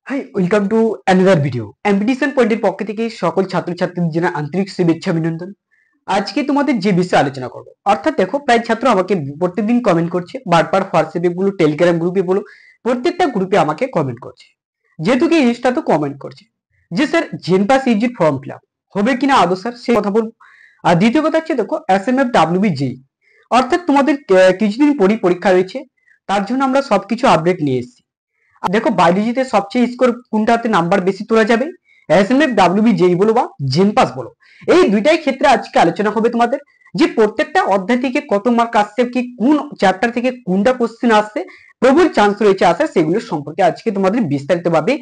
High, welcome to another video. Ambition পয়েন্টের পক্ষ থেকে সকল ছাত্রছাত্রীদের জানাই আন্তরিক শুভেচ্ছা অভিনন্দন। আজকে তোমাদের যে বিষয়ে আলোচনা করবো, অর্থাৎ দেখো প্রায় ছাত্র আমাকে প্রত্যেকদিন কমেন্ট করছে, বারবার হোয়াটসঅ্যাপে বলো, টেলিগ্রাম গ্রুপে বলো, প্রত্যেকটা গ্রুপে আমাকে কমেন্ট করছে, যেহেতু কি ইনস্টাতেও কমেন্ট করছে যে স্যার জেনপাস ইউজির ফর্ম ফিল আপ হবে কিনা আদৌ স্যার, সেই কথা বলবো। আর দ্বিতীয় কথা হচ্ছে দেখো SMF WB যেই, অর্থাৎ তোমাদের কিছুদিন পরই পরীক্ষা রয়েছে, তার জন্য আমরা সবকিছু আপডেট নিয়ে এসেছি। দেখো বায়োলজিতে সবচেয়ে স্কোর কোনটাতে নাম্বার বেশি তোলা যাবে, SMF WB যেই বলো বা জেনপাস বলো, এই দুইটাই ক্ষেত্রে আজকে আলোচনা হবে তোমাদের, যে প্রত্যেকটা অধ্যায় থেকে কত মার্ক আসছে, কি কোন চ্যাপ্টার থেকে কোনটা কোশ্চেন আসছে, প্রবল চান্স রয়েছে আসার, সেগুলো সম্পর্কে আজকে তোমাদের বিস্তারিত ভাবে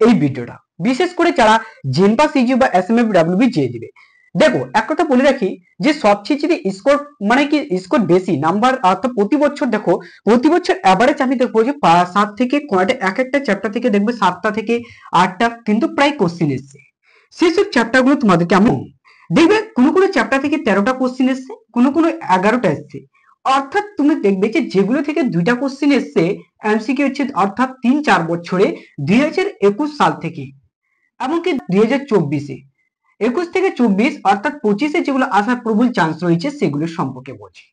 এই ভিডিওটা, বিশেষ করে যারা জেনপাস ইজি বা SMF WB যে দিবে। দেখো এক কথা বলে রাখি, যে সবচেয়ে যদি স্কোর মানে কি স্কোর বেশি নাম্বার, অর্থাৎ প্রতি বছর দেখো প্রতি বছর অ্যাভারেজ আমি দেখবো যে 7 থেকে কয়টা এক একটা চ্যাপ্টার থেকে দেখবে 7টা থেকে 8টা কিন্তু প্রায় কোশ্চেন এসছে। সেসব চ্যাপ্টার গুলো তোমাদেরকে আমি দেখবে কোনো কোনো চ্যাপ্টার থেকে 13টা কোশ্চেন এসছে, কোনো কোনো 11টা এসছে। অর্থাৎ তুমি দেখবে যে যেগুলো থেকে 2টা কোশ্চেন এসছে এমসিকিউ হচ্ছে, অর্থাৎ 3-4 বছরে 2021 সাল থেকে এমনকি 2024-এ, 21 থেকে 24 অর্থাৎ 25-এ যেগুলো আসার প্রবল চান্স রয়েছে সেগুলো সম্পর্কে বলছি।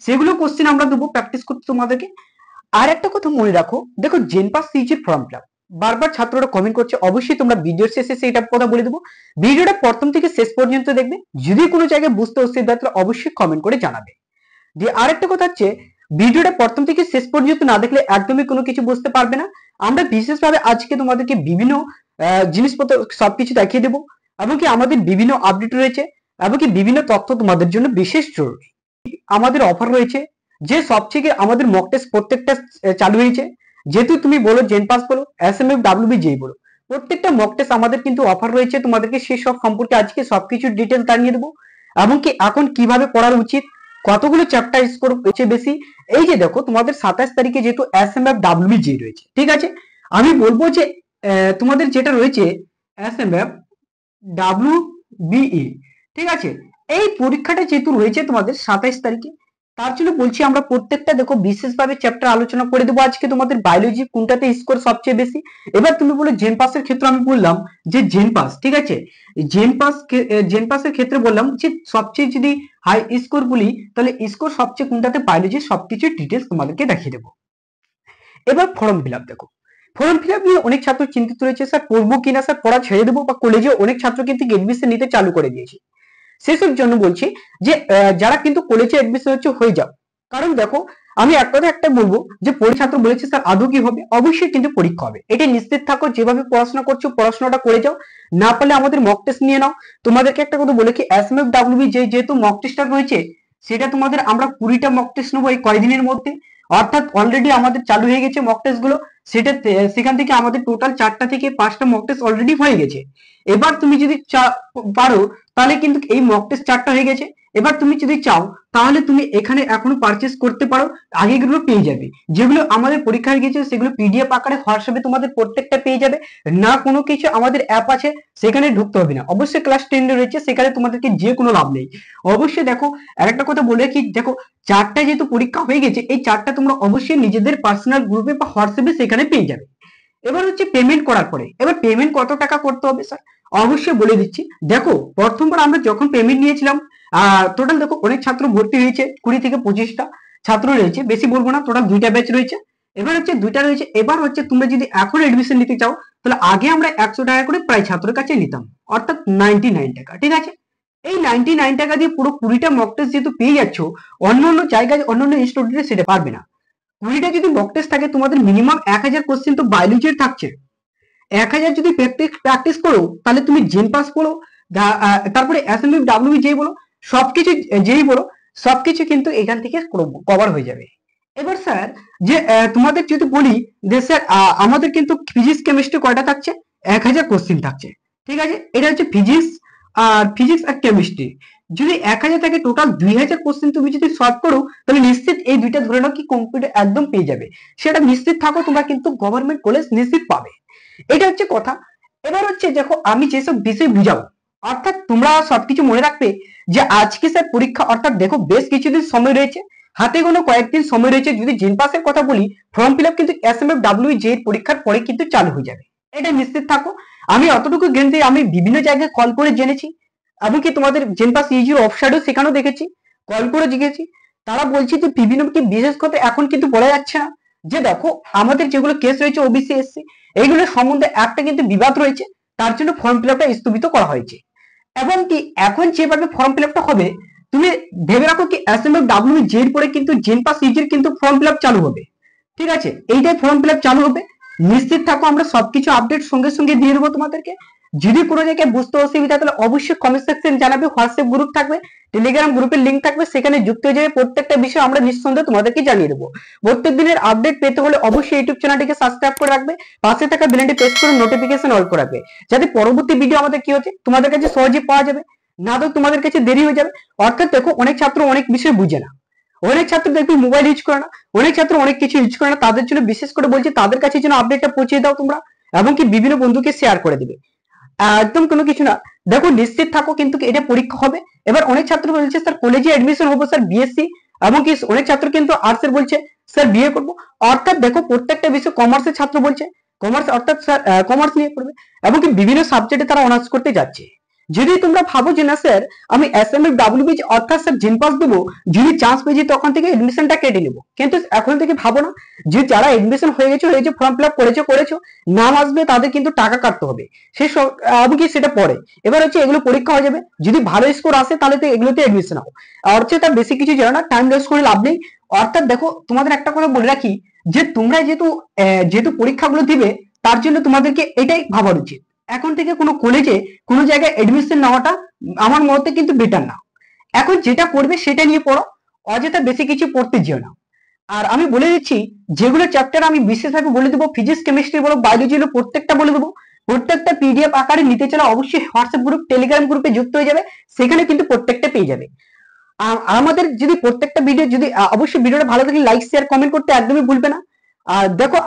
সেগুলো কোশ্চেন আমরা দেবো প্র্যাকটিস করতে তোমাদেরকে। আর একটা কথা মনে রাখো, দেখো জেনপাস সিজির ফর্ম ফিল আপ বারবার ছাত্ররা কমেন্ট করছে, অবশ্যই তোমরা ভিডিওর শেষে সেটা কথা বলে দেবো। ভিডিওটা প্রথম থেকে শেষ পর্যন্ত দেখবে, যদি কোনো জায়গায় বুঝতে অসুবিধা হয় তাহলে অবশ্যই কমেন্ট করে জানাবে। দিয়ে আরেকটা কথা হচ্ছে, ভিডিওটা প্রথম থেকে শেষ পর্যন্ত না দেখলে একদমই কোনো কিছু বুঝতে পারবে না। আমরা বিশেষভাবে আজকে তোমাদেরকে বিভিন্ন জিনিসপত্র সবকিছু দেখিয়ে দেবো, এমনকি আমাদের বিভিন্ন আপডেট রয়েছে, এমনকি বিভিন্ন তথ্য তোমাদের জন্য বিশেষ জরুরি। আমাদের অফার রয়েছে, যে সবথেকে আমাদের মক টেস্ট প্রত্যেকটা চালু হয়েছে, যেহেতু তুমি বলো জেনপাস বলো SMF WB যেই বলো, প্রত্যেকটা মক টেস্ট আমাদের কিন্তু অফার রয়েছে। তোমাদেরকে সেই সব সম্পর্কে আজকে সবকিছু ডিটেলস জানিয়ে দেবো, এমনকি এখন কিভাবে পড়ার উচিত, কতগুলো চ্যাপ্টার স্কোর হচ্ছে বেশি। এই যে দেখো তোমাদের 27 তারিখে যেহেতু SMF WB যে রয়েছে, ঠিক আছে, আমি বলবো যে তোমাদের যেটা রয়েছে SMF WBE, ঠিক আছে, এই পরীক্ষাটা যেহেতু রয়েছে তোমাদের 27 তারিখে, তার জন্য বলছি আমরা প্রত্যেকটা দেখো বিশেষভাবে চ্যাপ্টার আলোচনা করে দেবো আজকে। তোমাদের বায়োলজি কোনটাতে স্কোর সবচেয়ে বেশি, এবার তুমি বলো জেনপাসের ক্ষেত্রে আমি বললাম যে জেনপাস, ঠিক আছে, জেনপাসের ক্ষেত্রে বললাম যে সবচেয়ে যদি হাই স্কোর বলি তাহলে স্কোর সবচেয়ে কোনটাতে বায়োলজি, সবকিছু ডিটেলস তোমাদেরকে দেখিয়ে দেবো। এবার ফর্ম ফিল আপ দেখো, ফর্ম ফিল আপ নিয়ে অনেক ছাত্র চিন্তিত রয়েছে, স্যার পড়বো কিনা, স্যার পড়া ছেড়ে দেবো, বা কলেজে অনেক ছাত্র কিন্তু এডমিশন নিতে চালু করে দিয়েছে। সেসব জন্য বলছি যে যারা কিন্তু কলেজে এডমিশন হচ্ছে হয়ে যাও, কারণ দেখো আমি এক কথা একটা বলবো যে ছাত্র বলেছে স্যার আদৌ কি হবে, অবশ্যই কিন্তু পরীক্ষা হবে, এটা নিশ্চিত থাকো। যেভাবে পড়াশোনা করছো পড়াশোনাটা করে যাও, না পারলে আমাদের মক টেস্ট নিয়ে নাও। তোমাদেরকে একটা কথা বলে কি, SMF WB যেহেতু মক টেস্টটা রয়েছে, সেটা তোমাদের আমরা 20টা মক টেস্ট নেবো এই কয়েকদিনের মধ্যে, অর্থাৎ অলরেডি আমাদের চালু হয়ে গেছে মক টেস্ট গুলো। সেখান থেকে আমাদের টোটাল 4টা থেকে 5টা মক টেস্ট অলরেডি হয়ে গেছে। এবার তুমি যদি পারো তাহলে কিন্তু এই মক টেস্ট 4টা হয়ে গেছে, এবার তুমি যদি চাও তাহলে তুমি এখানে এখনো পারচেস করতে পারো, আগেগুলো পেয়ে যাবে। যেগুলো আমাদের পরীক্ষা হয়ে গেছে সেগুলো PDF আকারে হোয়াটসঅ্যাপে তোমাদের প্রত্যেকটা পেয়ে যাবে, না কোনো কিছু আমাদের অ্যাপ আছে সেখানে ঢুকতে হবে না। অবশ্যই ক্লাস 10 রয়েছে, সেখানে তোমাদেরকে যে কোনো লাভ নেই। অবশ্যই দেখো আরেকটা কথা বলে কি, দেখো 4টা যেহেতু পরীক্ষা হয়ে গেছে, এই 4টা তোমরা অবশ্যই নিজেদের পার্সোনাল গ্রুপে বা হোয়াটসঅ্যাপে সেখানে পেয়ে যাবে। এবার হচ্ছে পেমেন্ট করার পরে, এবার পেমেন্ট কত টাকা করতে হবে স্যার, অবশ্যই বলে দিচ্ছি। দেখো প্রথমবার আমরা যখন পেমেন্ট নিয়েছিলাম, টোটাল দেখো অনেক ছাত্র ভর্তি হয়েছে, 20 থেকে 25টা ছাত্র রয়েছে, বেশি বলবো না, টোটাল 2টা ব্যাচ রয়েছে। এবার হচ্ছে 2টা রয়েছে, এবার হচ্ছে তোমরা যদি এখন এডমিশন নিতে চাও তাহলে আগে আমরা 100 টাকা করে প্রায় ছাত্রের কাছে নিতাম, অর্থাৎ 99 টাকা, ঠিক আছে। এই 99 টাকা দিয়ে পুরো 20টা মক টেস্ট যেহেতু পেয়ে যাচ্ছ, অন্য অন্য জায়গায় অন্য অন্য ইনস্টিটিউটে সেটা পারবে না। 20টা যদি মক টেস্ট থাকে তোমাদের মিনিমাম 1000 কোশ্চেন তো বায়োলজির থাকছে। 1000 যদি প্র্যাকটিস করো তাহলে তুমি জেনপাস পড়ো, তারপরে SMF WB যেই বলো, সবকিছু যেই বলো, সবকিছু কিন্তু এখান থেকে কভার হয়ে যাবে। এবার স্যার যে তোমাদের যদি বলি যে স্যার আমাদের কিন্তু ফিজিক্স কেমিস্ট্রি কয়টা থাকছে, 1000 কোশ্চেন থাকছে, ঠিক আছে। এটা হচ্ছে ফিজিক্স আর কেমিস্ট্রি। যদি 1000 থাকে টোটাল 2000 কোশ্চেন তুমি যদি সলভ করো তাহলে নিশ্চিত এই দুইটা ধরে নাও কি কম্পিউটার একদম পেয়ে যাবে, সেটা নিশ্চিত থাকো, তোমরা কিন্তু গভর্নমেন্ট কলেজ নিশ্চিত পাবে। এটা হচ্ছে কথা। এবার হচ্ছে দেখো আমি যেসব বিষয় বুঝাবো, অর্থাৎ তোমরা সবকিছু মনে রাখবে যে আজকে স্যার পরীক্ষা, অর্থাৎ দেখো বেশ কিছুদিন সময় রয়েছে, হাতে কোনো কয়েকদিন সময় রয়েছে। যদি জেনপাসের কথা বলি, ফর্ম ফিল আপ কিন্তু SMF WJ এর পরীক্ষার পরে কিন্তু চালু হয়ে যাবে। এটা নিশ্চিত থাকো। আমি অতটুকু গ্যারান্টি আমি বিভিন্ন জায়গায় কল করে জেনেছি, এমনকি তোমাদের জেনপাস ইউজির অফসাইডও সেখানেও দেখেছি, কল করে জিজ্ঞেসি, তারা বলছে যে বিভিন্ন কি বিশেষ কথা এখন কিন্তু বলা যাচ্ছে না। যে দেখো আমাদের যেগুলো কেস রয়েছে ওবিসি এসসি এইগুলোর সম্বন্ধে একটা কিন্তু বিবাদ রয়েছে, তার জন্য ফর্ম ফিল আপটা স্থগিত করা হয়েছে। এবং কি এখন যেভাবে ফর্ম ফিল আপটা হবে, তুমি ভেবে রাখো কি এসএমএফ ডাব্লিউ জের পরে কিন্তু জেনপাস ইউজির কিন্তু ফর্ম ফিল আপ চালু হবে। ঠিক আছে, এইটাই ফর্ম ফিল আপ চালু হবে। নিশ্চিত থাকো আমরা সবকিছু আপডেট সঙ্গে সঙ্গে দিয়ে দেবো তোমাদেরকে। যদি কোনো জায়গায় বুঝতে অসুবিধা তাহলে অবশ্যই কমেন্ট সেকশন জানাবে, হোয়াটসঅ্যাপ গ্রুপ থাকবে, টেলিগ্রাম গ্রুপের লিঙ্ক থাকবে, সেখানে যুক্ত হয়ে যাবে। প্রত্যেকটা বিষয় আমরা নিঃসন্দেহে তোমাদেরকে জানিয়ে দেবো। প্রত্যেক দিনের আপডেট পেতে হলে অবশ্যই ইউটিউব চ্যানেলটিকে সাবস্ক্রাইব করে রাখবে, পাশে থাকা বেলটি প্রেস করে নোটিফিকেশন অল করে রাখবে, যাতে পরবর্তী ভিডিও আমাদের কি হচ্ছে তোমাদের কাছে সহজে পাওয়া যাবে, না তো তোমাদের কাছে দেরি হয়ে যাবে। অর্থাৎ দেখো অনেক ছাত্র অনেক বিষয় বুঝে না, অনেক ছাত্র দেখবে মোবাইল ইউজ করে না, অনেক ছাত্র অনেক কিছু ইউজ করে না, তাদের জন্য বিশেষ করে বলছি তাদের কাছে যেন আপডেটটা পৌঁছে দাও তোমরা, এবং কি বিভিন্ন বন্ধুকে শেয়ার করে দিবে। একদম কোনো কিছু না, দেখো নিশ্চিত থাকো কিন্তু এটা পরীক্ষা হবে। এবার অনেক ছাত্র বলছে স্যার কলেজে এডমিশন হবো স্যার বিএসসি, এবং কি অনেক ছাত্র কিন্তু আর্টস এর বলছে স্যার বিএ করবো। অর্থাৎ দেখো প্রত্যেকটা বিষয় কমার্সের ছাত্র বলছে কমার্স, অর্থাৎ স্যার কমার্স নিয়ে করবে, এবং কি বিভিন্ন সাবজেক্টে তারা অনার্স করতে যাচ্ছে। যদি তোমরা ভাবো যে না স্যার আমি এসএমএফ ডাব্লিউবিজি অর্থাৎ স্যার জিনপাস দেবো, যদি চান্স পেয়েছি তখন থেকে এডমিশনটা কেটে নেবো, কিন্তু এখন থেকে ভাবো না, যে যারা এডমিশন হয়ে গেছে ফর্ম ফিল আপ করেছো নাম আসবে তাদের কিন্তু টাকা কাটতে হবে, সে কি সেটা পরে। এবার হচ্ছে এগুলো পরীক্ষা হয়ে যাবে, যদি ভালো স্কোর আসে তাহলে তো এগুলোতে এডমিশন হবো, আর হচ্ছে তার বেশি কিছু জানো না, টাইম লস করে লাভ নেই। অর্থাৎ দেখো তোমাদের একটা কথা বলে রাখি, যে তোমরা যেহেতু পরীক্ষাগুলো দিবে, তার জন্য তোমাদেরকে এটাই ভাবা উচিত, এখন থেকে কোনো কলেজে কোনো জায়গায় এডমিশন নেওয়াটা আমার মতে কিন্তু বেটার না। এখন যেটা পড়বে সেটা নিয়ে পড়ো, অযথা বেশি কিছু পড়তে যেও না। আর আমি বলে দিচ্ছি যেগুলো চ্যাপ্টার আমি বিশেষভাবে বলে দেবো, ফিজিক্স কেমিস্ট্রি বলো বায়োলজি হলো প্রত্যেকটা বলে দেবো, প্রত্যেকটা পিডিএফ আকারে নিতে চাইলে অবশ্যই হোয়াটসঅ্যাপ গ্রুপ টেলিগ্রাম গ্রুপে যুক্ত হয়ে যাবে, সেখানে কিন্তু প্রত্যেকটা পেয়ে যাবে। আর আমাদের যদি প্রত্যেকটা ভিডিও যদি অবশ্যই ভিডিওটা ভালো লাগলে লাইক শেয়ার কমেন্ট করতে একদমই ভুলবে না। আর দেখো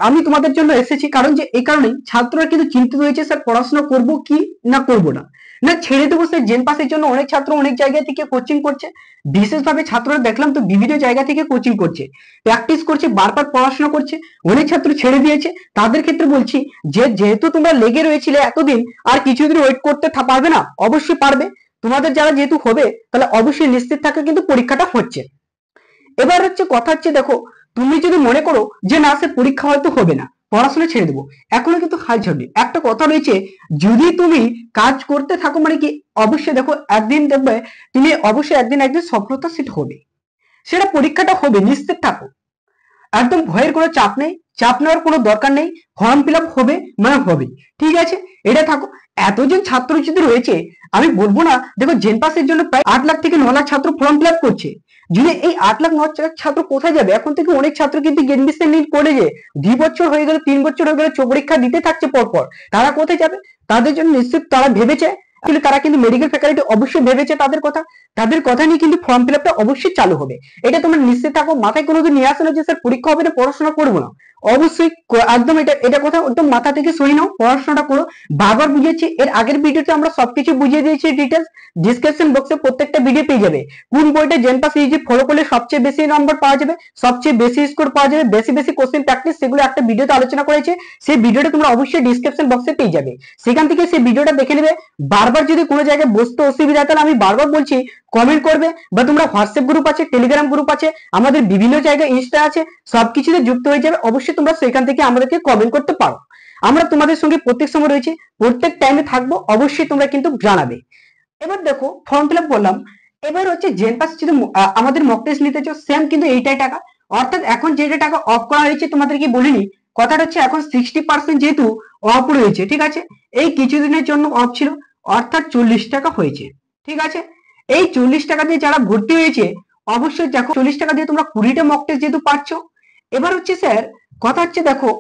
আমি তোমাদের জন্য এসেছি, কারণ যে এই কারণেই ছাত্ররা কিন্তু চিন্তিত হয়েছে স্যার পড়াশোনা করব কি না করব না, না ছেড়ে দেবো স্যার। জেন পাসের জন্য অনেক ছাত্র অনেক জায়গা থেকে কোচিং করছে, বিশেষভাবে ছাত্ররা দেখলাম তো বিভিন্ন জায়গা থেকে কোচিং করছে, প্র্যাকটিস করছে, বারবার পড়াশোনা করছে, অনেক ছাত্র ছেড়ে দিয়েছে। তাদের ক্ষেত্রে বলছি যে যেহেতু তোমরা লেগে রয়েছিলে এতদিন, আর কিছুদিন ওয়েট করতে পারবে না, অবশ্যই পারবে। তোমাদের যারা যেহেতু হবে তাহলে অবশ্যই নিশ্চিত থাকে কিন্তু পরীক্ষাটা হচ্ছে। এবার হচ্ছে কথা হচ্ছে দেখো, তুমি যদি মনে করো যে না সে পরীক্ষা হয়তো হবে না, পড়াশোনা ছেড়ে দেবো, এখনো কিন্তু হাল ছাড়নি। একটা কথা রয়েছে, যদি তুমি কাজ করতে থাকো মানে কি অবশ্যই দেখো একদিন দেখবে তুমি অবশ্যই একদিন সফলতা সেটা হবে, সেটা পরীক্ষাটা হবে, নিশ্চিত থাকো। একদম ভয়ের কোনো চাপ নেই, চাপ নেওয়ার কোনো দরকার নেই, ফর্ম ফিল আপ হবে মানে হবে। ঠিক আছে, এটা থাকো। এতজন ছাত্র যদি রয়েছে, আমি বলবো না, দেখো জেন পাসের জন্য প্রায় 8 লাখ থেকে 9 লাখ ছাত্র ফর্ম ফিল আপ করছে। যদি এই 8 লাখ 9 লাখ ছাত্র কোথায় যাবে, এখন থেকে অনেক ছাত্র কিন্তু এডমিশন নিয়ে কলেজে 2 বছর হয়ে গেল 3 বছর হয়ে গেল পরীক্ষা দিতে থাকছে পরপর, তারা কোথায় যাবে? তাদের জন্য নিশ্চিত তারা ভেবেছে, তারা কিন্তু মেডিকেল ফ্যাকাল্টি অবশ্যই ভেবেছে তাদের কথা নিয়ে কিন্তু ফর্ম ফিল আপটা অবশ্যই চালু হবে। এটা তোমরা নিশ্চিত থাকো, মাথায় কোনো নিয়ে আসে না যে স্যার পরীক্ষা হবে না পড়াশোনা করবো না। অবশ্যই একদম এটা কথা একদম মাথা থেকে সরিয়ে নাও, পড়াশোনাটা করো। বারবার বুঝিয়েছি, এর আগের ভিডিওতে আমরা সবকিছু বুঝিয়ে দিয়েছি ডিটেলস, ডিসক্রিপশন বক্সে প্রত্যেকটা ভিডিও পেয়ে যাবে। কোন বইটা জেন পাস ইজি ফলো করলে সবচেয়ে বেশি নম্বর পাওয়া যাবে, সবচেয়ে বেশি স্কোর পাওয়া যাবে, বেশি বেশি কোশ্চেন প্র্যাকটিস, সেগুলো একটা ভিডিওতে আলোচনা করেছে। সেই ভিডিওটা তোমরা অবশ্যই ডিসক্রিপশন বক্সে পেয়ে যাবে, সেখান থেকে সেই ভিডিওটা দেখে নেবে। বারবার যদি কোনো জায়গায় বুঝতে অসুবিধা তাহলে আমি বারবার বলছি কমেন্ট করবে, বা তোমরা হোয়াটসঅ্যাপ গ্রুপ আছে, টেলিগ্রাম গ্রুপ আছে, আমাদের বিভিন্ন জায়গায় ইনস্টা আছে, সবকিছুতে যুক্ত হয়ে যাবে। অবশ্যই তোমরা সেখান থেকে আমাদেরকে কমেন্ট করতে পারো, আমরা তোমাদের সঙ্গে প্রত্যেক সময় রয়েছি, প্রত্যেক টাইমে থাকবো, অবশ্যই তোমরা কিন্তু জানাবে। এবার দেখো ফর্ম ফিল আপ করলাম, এবার হচ্ছে জেন পাস যদি আমাদের মক টেস্ট নিতে চাও সেম কিন্তু এইটাই টাকা। অর্থাৎ এখন যেটা টাকা অফ করা হয়েছে তোমাদের কি বলিনি, কথাটা হচ্ছে এখন 60% যেহেতু অফ রয়েছে, ঠিক আছে, এই কিছুদিনের জন্য অফ ছিল, অর্থাৎ 40 টাকা হয়েছে। ঠিক আছে, এই 40 টাকা দিয়ে যারা ভর্তি হয়েছে, অবশ্যই দেখো 40 টাকা দিয়ে তোমরা 20টা মক টেস্ট যেহেতু পাচ্ছ। এবার হচ্ছে স্যার কথা হচ্ছে দেখো,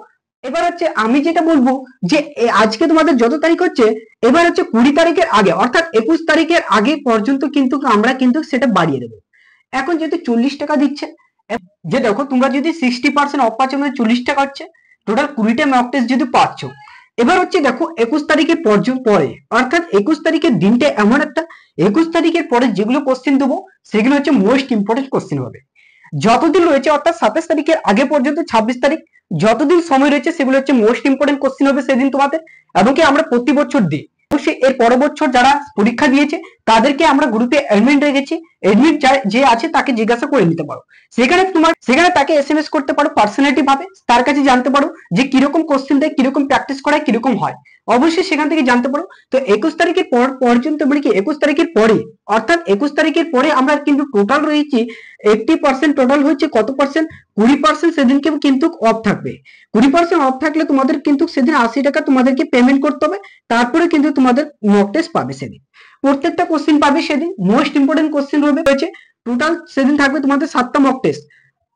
এবার হচ্ছে আমি যেটা বলবো যে আজকে তোমাদের যত তারিখ হচ্ছে, এবার হচ্ছে 20 তারিখের আগে অর্থাৎ 21 তারিখের আগে পর্যন্ত কিন্তু আমরা কিন্তু সেটা বাড়িয়ে দেবো। এখন যেহেতু 40 টাকা দিচ্ছে, যে দেখো তোমরা যদি 60% অফ পাচ্ছ মানে 40 টাকা হচ্ছে, টোটাল 20টা মক টেস্ট যদি পাচ্ছ। এবার হচ্ছে দেখো 21 তারিখের পরে অর্থাৎ 21 তারিখের দিনটা এমন একটা, 21 তারিখের পরে যেগুলো কোশ্চেন দেবো সেগুলো হচ্ছে মোস্ট ইম্পর্টেন্ট কোশ্চেন হবে। যতদিন রয়েছে অর্থাৎ 27 তারিখের আগে পর্যন্ত, 26 তারিখ যতদিন সময় রয়েছে সেগুলো হচ্ছে মোস্ট ইম্পর্টেন্ট কোশ্চেন হবে সেদিন তোমাদের, এবং কি আমরা প্রতি বছর দিই। অবশ্যই এর পরের বছর যারা পরীক্ষা দিয়েছে তাদেরকে আমরা গ্রুপে অ্যাডমিট রেখেছি, অ্যাডমিট যে আছে তাকে জিজ্ঞাসা করে নিতে পারো। সেখানে তাকে এসএমএস করতে পারো পার্সোনালিটি ভাবে, তার কাছে জানতে পারো যে কিরকম কোশ্চেন দেয়, কিরকম প্র্যাকটিস করায়, কিরকম হয়, অবশ্যই সেখান থেকে জানতে পারো। তো 21 তারিখের পর পর্যন্ত মানে কি 21 তারিখের পরে, অর্থাৎ 21 তারিখের পরে আমরা কিন্তু টোটাল রয়েছি 80%, টোটাল হচ্ছে কত পার্সেন্ট, 20% সেদিনকে কিন্তু অফ থাকবে। 20% অফ থাকলে তোমাদের কিন্তু সেদিন 80 টাকা তোমাদেরকে পেমেন্ট করতে হবে, তারপরে কিন্তু তোমাদের মক টেস্ট পাবে সেদিন। প্রত্যেকটা কোশ্চেন পাবে সেদিন, মোস্ট ইম্পর্টেন্ট কোশ্চেন রয়েছে। টোটাল সেদিন থাকবে তোমাদের 7টা মক টেস্ট,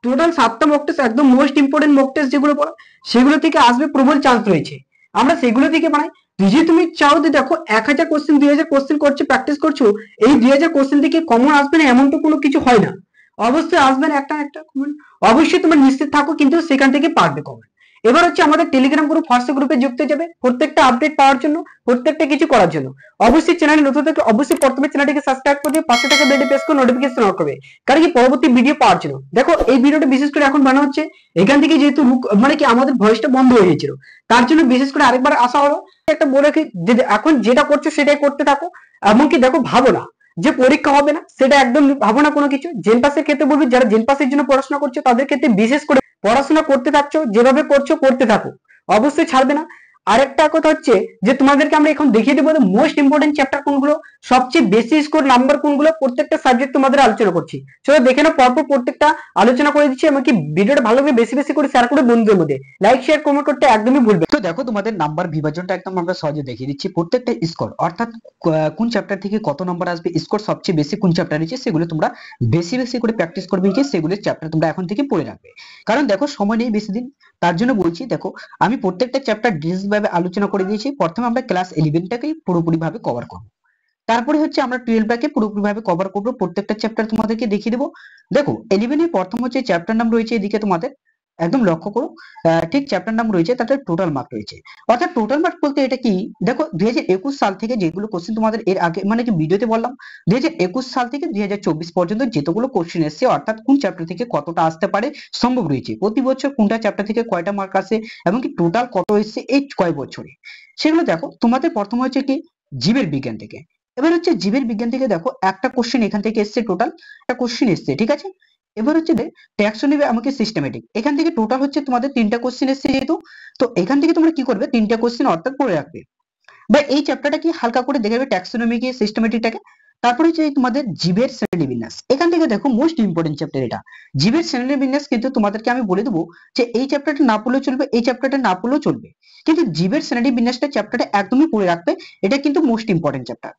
টোটাল 7টা মক টেস্ট, একদম মোস্ট ইম্পর্টেন্ট মক টেস্ট যেগুলো পড়া, সেগুলো থেকে আসবে প্রবল চান্স রয়েছে, আমরা সেগুলো থেকে বানাই। যদি তুমি চাও যে দেখো 1000 কোশ্চেন 2000 কোশ্চেন করছো, প্র্যাকটিস করছো, এই 2000 কোশ্চেন থেকে কমন আসবে না এমন তো কোনো কিছু হয় না, অবশ্যই আসবে না একটা একটা কমন, অবশ্যই তোমার নিশ্চিত থাকো, কিন্তু সেখান থেকে পারবে কমন। এবার হচ্ছে আমাদের টেলিগ্রাম গ্রুপ, হোয়াটসঅ্যাপ গ্রুপে যুক্ত হয়ে যাবে প্রত্যেকটা আপডেট পাওয়ার জন্য, প্রত্যেকটা কিছু করার জন্য। অবশ্যই চ্যানেলে নতুন থাকলে অবশ্যই প্রথমে চ্যানেলটিকে সাবস্ক্রাইব করে দিয়ে পাশে থাকা বেলটি প্রেস করে নোটিফিকেশন অন করবে, কারণ কি পরবর্তী ভিডিও পাওয়ার জন্য। দেখো এই ভিডিওটা বিশেষ করে এখন বানানো হচ্ছে এখান থেকে, যেহেতু মানে কি আমাদের ভয়েসটা বন্ধ হয়ে গেছিল, তার জন্য বিশেষ করে আরেকবার আসা হলো। একটা বলে কি যে এখন যেটা করছো সেটাই করতে থাকো, এমনকি দেখো ভাবো না যে পরীক্ষা হবে না, সেটা একদম ভাবো না কোনো কিছু। জেনপাসের ক্ষেত্রে বলবি, যারা জেনপাসের জন্য পড়াশোনা করছো তাদের ক্ষেত্রে বিশেষ করে পড়াশোনা করতে থাকছো, যেভাবে করছো করতে থাকো, অবশ্যই ছাড়বে না। আরেকটা কথা হচ্ছে যে তোমাদেরকে আমরা এখন দেখিয়ে দেবো মোস্ট ইম্পর্টেন্ট চ্যাপ্টার কোনগুলো, সবচেয়ে বেশি স্কোর নাম্বার কোনগুলো, প্রত্যেকটা সাবজেক্ট তোমাদের আলোচনা করছি। চলো দেখে নাও, পরপর প্রত্যেকটা আলোচনা করে দিচ্ছি। এমনকি ভিডিওটা ভালো করে বেশি বেশি করে শেয়ার করে বন্ধুদের মধ্যে লাইক শেয়ার কমেন্ট করতে একদমই ভুলবে। তো দেখো তোমাদের নাম্বার বিভাজনটা একদম আমরা সহজে দেখিয়ে দিচ্ছি। প্রত্যেকটা স্কোর অর্থাৎ কোন চ্যাপ্টার থেকে কত নম্বর আসবে, স্কোর সবচেয়ে বেশি কোন চ্যাপ্টার রয়েছে, সেগুলো তোমরা বেশি বেশি করে প্র্যাকটিস করবে, যে সেগুলো চ্যাপ্টার তোমরা এখন থেকে পড়ে রাখবে। কারণ দেখো সময় নেই বেশি দিন, তার জন্য বলছি। দেখো আমি প্রত্যেকটা চ্যাপ্টার ডিটেইলস ভাবে আলোচনা করে দিয়েছি। প্রথমে আমরা ক্লাস 11টাকেই পুরোপুরি ভাবে কভার করব, তারপরে হচ্ছে আমরা 12টাকে পুরোপুরি ভাবে কভার করব, প্রত্যেকটা চ্যাপ্টার তোমাদেরকে দেখিয়ে দেবো। দেখো 11 এর প্রথম হচ্ছে চ্যাপ্টার নাম রয়েছে এদিকে তোমাদের, একদম লক্ষ্য করো। ঠিক চ্যাপ্টার নাম রয়েছে, তাতে টোটাল মার্ক রয়েছে। অর্থাৎ টোটাল মার্ক বলতে এটা কি, দেখো 2021 সাল থেকে যেগুলো কোশ্চেন তোমাদের এর আগে মানে যে ভিডিওতে বললাম, 2021 সাল থেকে 2024 পর্যন্ত যেতগুলো কোশ্চেন এসেছে, অর্থাৎ কোন চ্যাপ্টার থেকে কতটা আসতে পারে সম্ভব রয়েছে, প্রতি বছর কোনটা চ্যাপ্টার থেকে কয়টা মার্ক আসে, এবং কি টোটাল কত এসেছে এই কয় বছরে, সেগুলো দেখো। তোমাদের প্রথম হচ্ছে কি জীবের বিজ্ঞান থেকে। এবার হচ্ছে জীবের বিজ্ঞান থেকে দেখো একটা কোশ্চেন এখান থেকে এসছে, টোটাল একটা কোশ্চেন এসছে, ঠিক আছে। এবার হচ্ছে ট্যাক্সোনমি আমাকে সিস্টেমেটিক, এখান থেকে টোটাল হচ্ছে তোমাদের 3টা কোশ্চেন এসছে যেহেতু, তো এখান থেকে তোমরা কি করবে 3টা কোশ্চেন অর্থাৎ পড়ে রাখবে, বা এই চ্যাপ্টারটা কি হালকা করে দেখে যাবে ট্যাক্সোনমি কি সিস্টেমেটিকটাকে। তারপরে হচ্ছে তোমাদের জীবের শ্রেণীবিন্যাস, এখান থেকে দেখো মোস্ট ইম্পর্টেন্ট চ্যাপ্টার এটা জীবের শ্রেণীবিন্যাস। কিন্তু তোমাদেরকে আমি বলে দেবো যে এই চ্যাপ্টারটা না পড়লেও চলবে, এই চ্যাপ্টারটা না পড়লেও চলবে, কিন্তু জীবের শ্রেণীবিন্যাসটা চ্যাপ্টারটা একদমই পড়ে রাখবে, এটা কিন্তু মোস্ট ইম্পর্টেন্ট চ্যাপ্টার।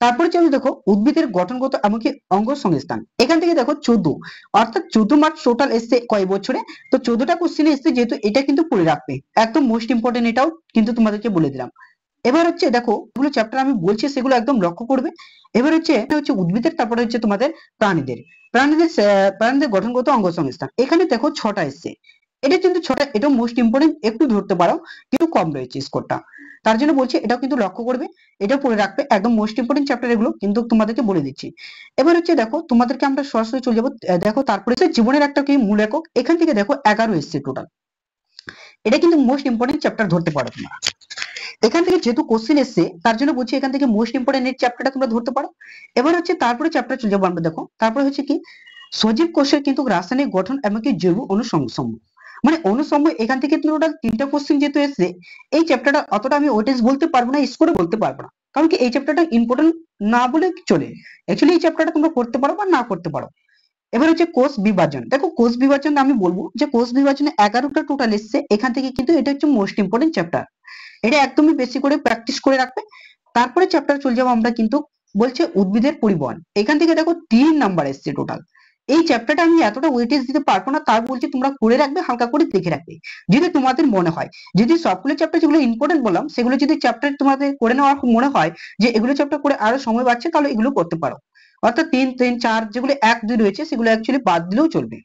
তারপরে চলো দেখো উদ্ভিদের গঠনগত এমনকি অঙ্গ সংস্থান, এখান থেকে দেখো 14, অর্থাৎ 14 মার্ক টোটাল এসছে কয় বছরে, তো 14টা কোশ্চেন এসছে যেহেতু, এটা কিন্তু পড়ে রাখবে, একদম মোস্ট ইম্পর্টেন্ট, এটাও কিন্তু তোমাদেরকে বলে দিলাম। এবার হচ্ছে দেখো এগুলো চ্যাপ্টার আমি বলছি সেগুলো একদম লক্ষ্য করবে। এবার হচ্ছে এটা হচ্ছে উদ্ভিদের, তারপরে হচ্ছে তোমাদের প্রাণীদের, প্রাণীদের গঠনগত অঙ্গ সংস্থান, এখানে দেখো 6টা এসছে, এটা কিন্তু 6টা, এটাও মোস্ট ইম্পর্টেন্ট, একটু ধরতে পারো কিন্তু কম রয়েছে স্কোরটা, তার জন্য বলছি এটাও কিন্তু লক্ষ্য করবে, এটা পড়ে রাখবে, একদম মোস্ট ইম্পর্টেন্ট চ্যাপ্টার এগুলো কিন্তু তোমাদেরকে বলে দিচ্ছি। এবার হচ্ছে দেখো তোমাদেরকে আমরা সরাসরি চলে যাবো। দেখো তারপরে হচ্ছে জীবনের একটা কি মূল একক, এখান থেকে দেখো 11 এসছে টোটাল, এটা কিন্তু মোস্ট ইম্পর্টেন্ট চ্যাপ্টার ধরতে পারো তোমরা। এখান থেকে যেহেতু কোশ্চেন এসছে তার জন্য বলছি এখান থেকে মোস্ট ইম্পর্টেন্ট এই চ্যাপ্টারটা তোমরা ধরতে পারো। এবার হচ্ছে তারপরে চ্যাপ্টার চলে যাবো আমরা। দেখো তারপরে হচ্ছে কি সজীব কোষের কিন্তু রাসায়নিক গঠন এমনকি জৈব অনুসংসমূহ, মানে অনুসম্য, এখান থেকে টোটাল 3টা কোশ্চেন যেহেতু এসছে, এই চ্যাপ্টারটা অতটা আমি ওয়েটেজ বলতে পারবো না, স্কোরে বলতে পারবো না, কারণ কি এই চ্যাপ্টারটা ইম্পর্টেন্ট না বলে চলে, অ্যাকচুয়ালি এই চ্যাপ্টারটা তোমরা করতে পারো বা না করতে পারো। এবার হচ্ছে কোষ বিভাজন, দেখো কোষ বিভাজন আমি বলবো যে কোষ বিভাজনে 11টা টোটাল এসছে, এখান থেকে কিন্তু এটা হচ্ছে মোস্ট ইম্পর্টেন্ট চ্যাপ্টার, এটা একদমই বেশি করে প্র্যাকটিস করে রাখবে। তারপরে চ্যাপ্টার চলে যাবো আমরা কিন্তু, বলছে উদ্ভিদের পরিবহন, এখান থেকে দেখো 3 নাম্বার এসছে টোটাল। এই চ্যাপ্টারটা আমি এতটা ওয়েটেজ দিতে পারবো না, তার বলছি তোমরা করে রাখবে, হালকা করে দেখে রাখবে, যদি তোমাদের মনে হয়, যদি সবগুলো চ্যাপ্টার যেগুলো ইম্পর্টেন্ট বললাম সেগুলো যদি চ্যাপ্টার তোমাদের করে নেওয়ার মনে হয় যে এগুলো চ্যাপ্টার করে আরো সময় বাড়ছে, তাহলে এগুলো করতে পারো, অর্থাৎ 3 3 4 যেগুলো 1 2 রয়েছে সেগুলো অ্যাকচুয়ালি বাদ দিলেও চলবে।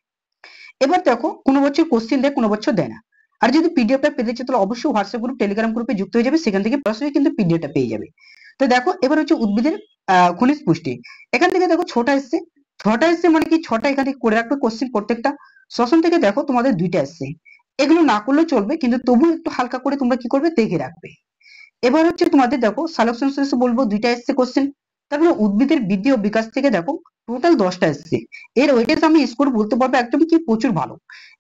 এবার দেখো কোনো বছর কোশ্চেন দেয় কোনো বছর দেয় না, আর যদি পিডিএফটা পেতে চাও তাহলে অবশ্যই হোয়াটসঅ্যাপ গ্রুপ টেলিগ্রাম গ্রুপে যুক্ত হয়ে যাবে, সেখান থেকে সরাসরি কিন্তু পিডিএফটা পেয়ে যাবে। তো দেখো এবার হচ্ছে উদ্ভিদের খনিজ পুষ্টি, এখান থেকে দেখো 6টা এসছে, 6টা এসছে মানে কি 6টা এখান থেকে করে রাখবে কোশ্চেন প্রত্যেকটা। শ্বসন থেকে দেখো তোমাদের 2টা এসছে, এগুলো না করলেও চলবে, কিন্তু তবু একটু হালকা করে তোমরা কি করবে দেখে রাখবে। এবার হচ্ছে তোমাদের দেখো সালেকশন শেষে বলবো 2টা এসছে কোশ্চেন। তারপরে উদ্ভিদের বৃদ্ধি ও বিকাশ থেকে দেখো টোটাল 10টা এসছে। এর ওয়েটেজ আমি স্কোর বলতে পারবো একদম কি প্রচুর ভালো।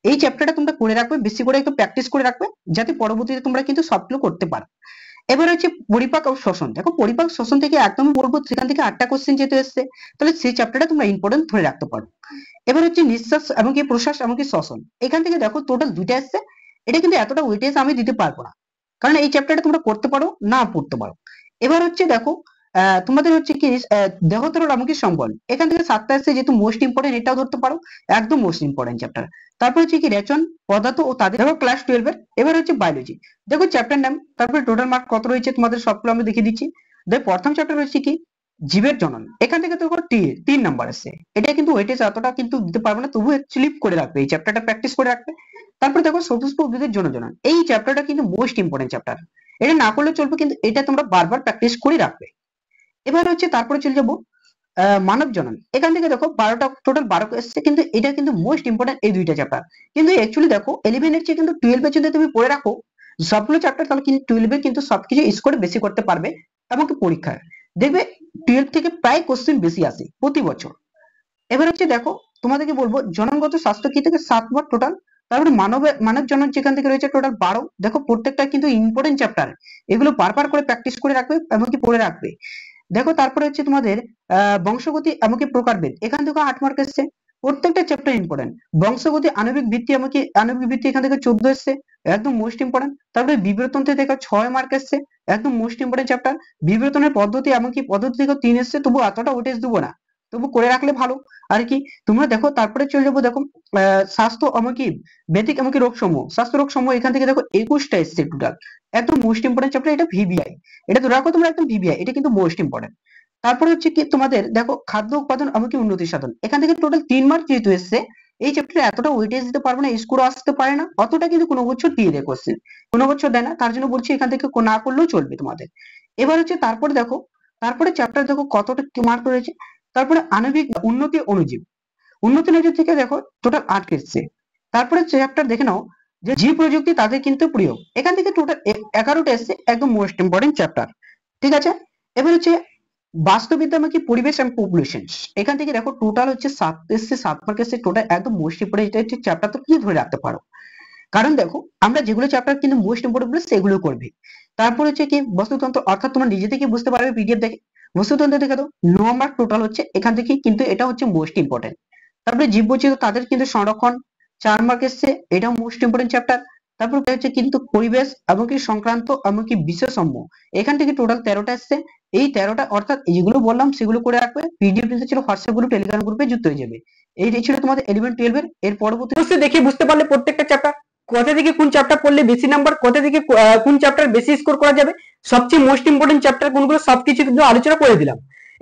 এই চ্যাপ্টারটা তোমরা করে রাখবে, বেশি করে একটু প্র্যাকটিস করে রাখবে, যাতে পরবর্তীতে তোমরা কিন্তু সবগুলো করতে পারো। এবার হচ্ছে পরিপাক ও শ্বসন। দেখো পরিপাক শ্বসন থেকে একদমই বলবো সেখান থেকে 8টা কোশ্চেন যেতে এসছে, তাহলে সেই চ্যাপ্টারটা তোমরা ইম্পর্টেন্ট ধরে রাখতে পারো। এবার হচ্ছে নিঃশ্বাস এবং কি প্রশ্বাস এবং কি শ্বসন, এখান থেকে দেখো টোটাল 2টা এসছে। এটা কিন্তু এতটা ওয়েটেজ আমি দিতে পারবো না, কারণ এই চ্যাপ্টারটা তোমরা করতে পারো না পড়তে পারো। এবার হচ্ছে দেখো তোমাদের হচ্ছে কি দেহতরল এবং কি সম্বল, এখান থেকে 7টা এসছে, যেহেতু মোস্ট ইম্পর্টেন্ট এটাও ধরতে পারো, একদম মোস্ট ইম্পর্টেন্ট চ্যাপ্টার। তারপর হচ্ছে কি রেচন পদার্থ ও তাদের, দেখো ক্লাস 12 এর। এবার হচ্ছে বায়োলজি, দেখো চ্যাপ্টার নাম, তারপরে টোটাল মার্ক কত রয়েছে তোমাদের সবগুলো আমি দেখিয়ে দিচ্ছি। দেখো প্রথম চ্যাপ্টার হচ্ছে কি জীবের জনন, এখান থেকে তো 3 নাম্বার আছে। এটা কিন্তু ওয়েটেজ এতটা কিন্তু দিতে পারবে না, তবু স্লিপ করে রাখবে, এই চ্যাপ্টারটা প্র্যাকটিস করে রাখবে। তারপর দেখো চতুষ্প উদ্ভিদের জনন, এই চ্যাপ্টারটা কিন্তু মোস্ট ইম্পর্টেন্ট চ্যাপ্টার, এটা না করলে চলবে, কিন্তু এটা তোমরা বারবার প্র্যাকটিস করে রাখবে। এবার হচ্ছে তারপরে চলে যাবো মানব জনন, এখান থেকে দেখো 12টা টোটাল 12 এসছে, কিন্তু এটা কিন্তু মোস্ট ইম্পর্টেন্ট এই 2টা চ্যাপ্টার। কিন্তু অ্যাকচুয়ালি দেখো 11 এর চেয়ে কিন্তু 12 এ যদি তুমি পড়ে রাখো সবগুলো চ্যাপ্টার, তাহলে কিন্তু 12 এ কিন্তু সবকিছু স্কোর বেশি করতে পারবে। এমনকি পরীক্ষায় দেখবে 12 থেকে প্রায় কোশ্চেন বেশি আসে প্রতি বছর। এবার হচ্ছে দেখো তোমাদেরকে বলবো জননগত স্বাস্থ্য কি থেকে 7 বার টোটাল। তারপরে মানব জনন যেখান থেকে রয়েছে টোটাল 12। দেখো প্রত্যেকটা কিন্তু ইম্পর্টেন্ট চ্যাপ্টার, এগুলো বারবার করে প্র্যাকটিস করে রাখবে এমনকি পড়ে রাখবে। দেখো তারপরে হচ্ছে তোমাদের বংশগতি এমনকি প্রকারভেদ, এখান থেকে 8 মার্ক এসছে। প্রত্যেকটা চ্যাপ্টার ইম্পর্টেন্ট। বংশগতি আণবিক ভিত্তি এমনকি আণবিক ভিত্তি এখান থেকে 14 এসছে, একদম মোস্ট ইম্পর্টেন্ট। তারপরে বিবর্তন থেকে 6 মার্ক এসছে, একদম মোস্ট ইম্পর্টেন্ট চ্যাপ্টার। বিবর্তনের পদ্ধতি এমনকি পদ্ধতি থেকে 3 এসছে, তবু এতটা ওয়েটেজ দেবো না, তবু করে রাখলে ভালো আর কি। তোমরা দেখো তারপরে চলে যাবো, দেখো স্বাস্থ্য এমনকি বেদিক এমনকি রোগ সমূহ, স্বাস্থ্য রোগ সমূহ, এখান থেকে দেখো 21টা এসছে টোটাল, একদম মোস্ট ইম্পর্টেন্ট চ্যাপ্টার। এটা ভিবিআই, এটা ধরে রাখো তোমরা একদম ভিবিআই, এটা কিন্তু মোস্ট ইম্পর্টেন্ট। তারপরে হচ্ছে কি তোমাদের দেখো খাদ্য উৎপাদন এমনকি উন্নতি সাধন, এখান থেকে টোটাল 3 মার্ক যেহেতু এসছে, এই চ্যাপ্টারে এতটা ওয়েটেজ দিতে পারবো না, স্কোর আসতে পারে না অতটা, কিন্তু কোনো বছর দিয়ে দেয় কোশ্চেন, কোনো বছর দেয় না, তার জন্য বলছি এখান থেকে না করলেও চলবে তোমাদের। এবার হচ্ছে তারপরে দেখো, তারপরে চ্যাপ্টার দেখো কতটা মার্ক রয়েছে। তারপরে আণবিক উন্নতি অণুজীব, উন্নতি নজর থেকে দেখো টোটাল 8 এসছে। তারপরে চ্যাপ্টার দেখে নাও যে জীব প্রযুক্তি তাদের কিন্তু প্রয়োগ, এখান থেকে টোটাল 11টা এসছে, একদম মোস্ট ইম্পর্টেন্ট চ্যাপ্টার। ঠিক আছে। এবার হচ্ছে বাস্তুবিদ্যা নাকি পরিবেশ এন্ড পপুলেশন, এখান থেকে দেখো টোটাল হচ্ছে 7 এসছে, 7 মার্ক এসছে টোটাল, একদম মোস্ট ইম্পর্টেন্ট চ্যাপ্টার, তো কি ধরে রাখতে পারো। কারণ দেখো আমরা যেগুলো চ্যাপ্টার কিন্তু মোস্ট ইম্পর্টেন্ট বলে সেগুলো করবে। তারপর হচ্ছে কি বস্তুতন্ত্র, অর্থাৎ তোমরা নিজে থেকে বুঝতে পারবে পিডিএফ দেখে। বস্তুতন্ত্র দেখে দাও 9 মার্ক টোটাল হচ্ছে এখান থেকে, কিন্তু এটা হচ্ছে মোস্ট ইম্পর্টেন্ট। তারপরে জীববৈচিত্র্য তাদের কিন্তু সংরক্ষণ 4 মার্ক এসছে, এটাও মোস্ট ইম্পর্টেন্ট চ্যাপ্টার। তারপর হচ্ছে কিন্তু পরিবেশ এমনকি সংক্রান্ত এমনকি বিশেষজ্ঞ, এখান থেকে টোটাল 13টা এসছে। এই 13টা অর্থাৎ যেগুলো বললাম সেগুলো করে রাখবে, পিডিএফ নিতে ছিল হোয়াটসঅ্যাপ গ্রুপ টেলিগ্রাম গ্রুপে যুক্ত হয়ে যাবে। এই ছিল তোমাদের 11 12 এর পরবর্তী অবশ্যই দেখে বুঝতে পারলে প্রত্যেকটা চ্যাপ্টার কোথা থেকে কোন চ্যাপ্টার পড়লে বেশি নাম্বার, কোথা থেকে কোন চ্যাপ্টার বেশি স্কোর করা যাবে, সবচেয়ে মোস্ট ইম্পর্টেন্ট চ্যাপ্টার কোনগুলো সবকিছু কিন্তু আলোচনা করে দিলাম।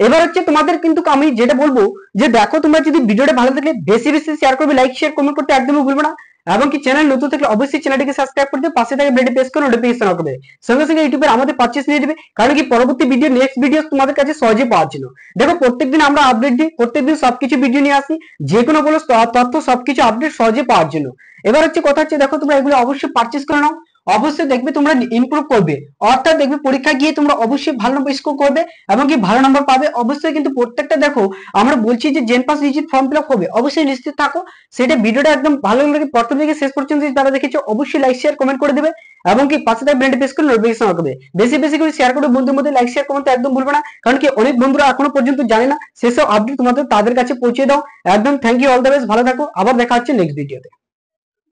এবার হচ্ছে তোমাদের কিন্তু আমি যেটা বলবো যে দেখো তোমরা যদি ভিডিওটা ভালো লাগলে বেশি বেশি শেয়ার করবে, লাইক শেয়ার কমেন্ট করতে একদমই ভুলবে না। এবং কি চ্যানেল নতুন থাকলে অবশ্যই চ্যানেলটিকে সাবস্ক্রাইব করে দিও, পাশে থাকা বেলটি প্রেস করে নোটিফিকেশন অন করবে, সঙ্গে সঙ্গে ইউটিউবে আমাদের পারচেজ নিয়ে দিবে, কারণ কি পরবর্তী ভিডিও নেক্সট ভিডিও তোমাদের কাছে সহজে পাওয়ার জন্য। দেখো প্রত্যেকদিন আমরা আপডেট দিই, প্রত্যেকদিন সবকিছু ভিডিও নিয়ে আসি, যে কোনো বলো তথ্য সবকিছু আপডেট সহজে পাওয়ার জন্য। এবার হচ্ছে কথা হচ্ছে দেখো তোমরা এগুলো অবশ্যই পারচেজ করে নাও, অবশ্যই দেখবে তোমরা ইমপ্রুভ করবে, অর্থাৎ দেখবে পরীক্ষা গিয়ে তোমরা অবশ্যই ভালো নম্বর স্কোর করবে এবং কি ভালো নম্বর পাবে অবশ্যই। কিন্তু প্রত্যেকটা দেখো আমরা বলছি যে জেন পাস রিজিট ফর্ম ফিল আপ হবে, অবশ্যই নিশ্চিত থাকো। সেটা ভিডিওটা একদম ভালো লাগে প্রথম থেকে শেষ পর্যন্ত যারা দেখেছো অবশ্যই লাইক শেয়ার কমেন্ট করে দেবে এবং কি পাশে থাকা বেলটি প্রেস করে নোটিফিকেশন অন করবে, বেশি বেশি করে শেয়ার করবে বন্ধুদের মধ্যে, লাইক শেয়ার কমেন্ট একদম ভুলবে না, কারণ কি অনেক বন্ধুরা এখনো পর্যন্ত জানে না, সেসব আপডেট তোমাদের তাদের কাছে পৌঁছে দাও। একদম thank you, all the best, ভালো থাকো, আবার দেখা হচ্ছে নেক্সট ভিডিওতে।